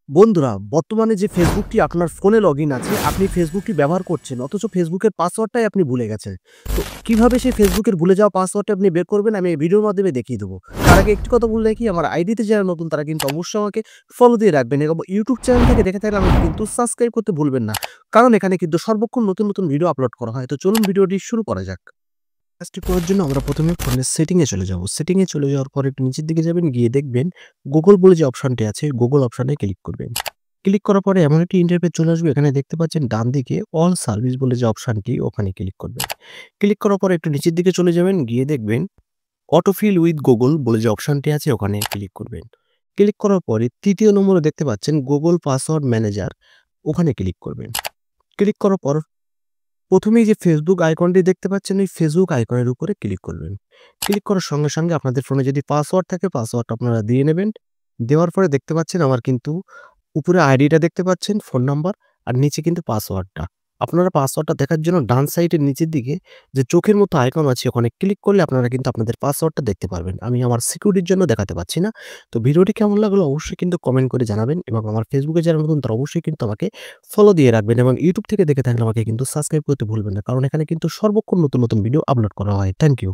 বন্ধুরা, বর্তমানে যে ফেসবুকটি আপনার ফোনে লগইন আছে, আপনি ফেসবুকটি ব্যবহার করছেন অথচ ফেসবুকের পাসওয়ার্ডটাই আপনি ভুলে গেছেন। তো কিভাবে সেই ফেসবুকের ভুলে যাওয়া পাসওয়ার্ডটা আপনি বের করবেন আমি এই ভিডিওর মাধ্যমে দেখিয়ে দেবো। তার আগে একটি কথা বলে রাখি, আমার আইডিতে যারা নতুন তারা কিন্তু অবশ্যই আমাকে ফলো দিয়ে রাখবেন এবং ইউটিউব চ্যানেল থেকে দেখে থাকলে আমাকে কিন্তু সাবস্ক্রাইব করতে ভুলবেন না। কারণ এখানে কিন্তু সর্বক্ষণ নতুন ভিডিও আপলোড করা হয়। তো চলুন ভিডিওটি শুরু করা যাক। কাজটি করার জন্য আমরা প্রথমে ফোনের সেটিংয়ে চলে যাব। সেটিংয়ে চলে যাওয়ার পর একটু নিচের দিকে যাবেন, গিয়ে দেখবেন গুগল বলে যে অপশনটি আছে, গুগল অপশনে ক্লিক করবেন। ক্লিক করার পরে এমন একটি ইন্টারফেস চলে আসবে। এখানে দেখতে পাচ্ছেন ডান দিকে অল সার্ভিস বলে যে অপশনটি, ওখানে ক্লিক করবেন। ক্লিক করার পরে একটু নিচের দিকে চলে যাবেন, গিয়ে দেখবেন অটোফিল উইথ গুগল বলে যে অপশনটি আছে, ওখানে ক্লিক করবেন। ক্লিক করার পরে ৩য় নম্বরে দেখতে পাচ্ছেন গুগল পাসওয়ার্ড ম্যানেজার, ওখানে ক্লিক করবেন। ক্লিক করার পর প্রথমেই যে ফেসবুক আইকনটি দেখতে পাচ্ছেন, এই ফেসবুক আইকনের উপরে ক্লিক করবেন। ক্লিক করার সঙ্গে আপনাদের ফোনে যদি পাসওয়ার্ড থাকে, পাসওয়ার্ডটা আপনারা দিয়ে নেবেন। দেওয়ার পরে দেখতে পাচ্ছেন আমার কিন্তু উপরে আইডিটা দেখতে পাচ্ছেন, ফোন নাম্বার, আর নিচে কিন্তু পাসওয়ার্ডটা। আপনারা পাসওয়ার্ডটা দেখার জন্য ডান সাইডের নিচের দিকে যে চোখের মতো আইকন আছে, ওখানে ক্লিক করলে আপনারা কিন্তু আপনাদের পাসওয়ার্ডটা দেখতে পারবেন। আমি আমার সিকিউরিটির জন্য দেখাতে পাচ্ছি না। তো ভিডিওটি কেমন লাগলো অবশ্যই কিন্তু কমেন্ট করে জানাবেন এবং আমার ফেসবুকে যারা নতুন তারা অবশ্যই কিন্তু আমাকে ফলো দিয়ে রাখবেন এবং ইউটিউব থেকে দেখে থাকলে আমাকে কিন্তু সাবস্ক্রাইব করতে ভুলবেন না। কারণ এখানে কিন্তু সর্বক্ষণ নতুন ভিডিও আপলোড করা হয়। Thank you.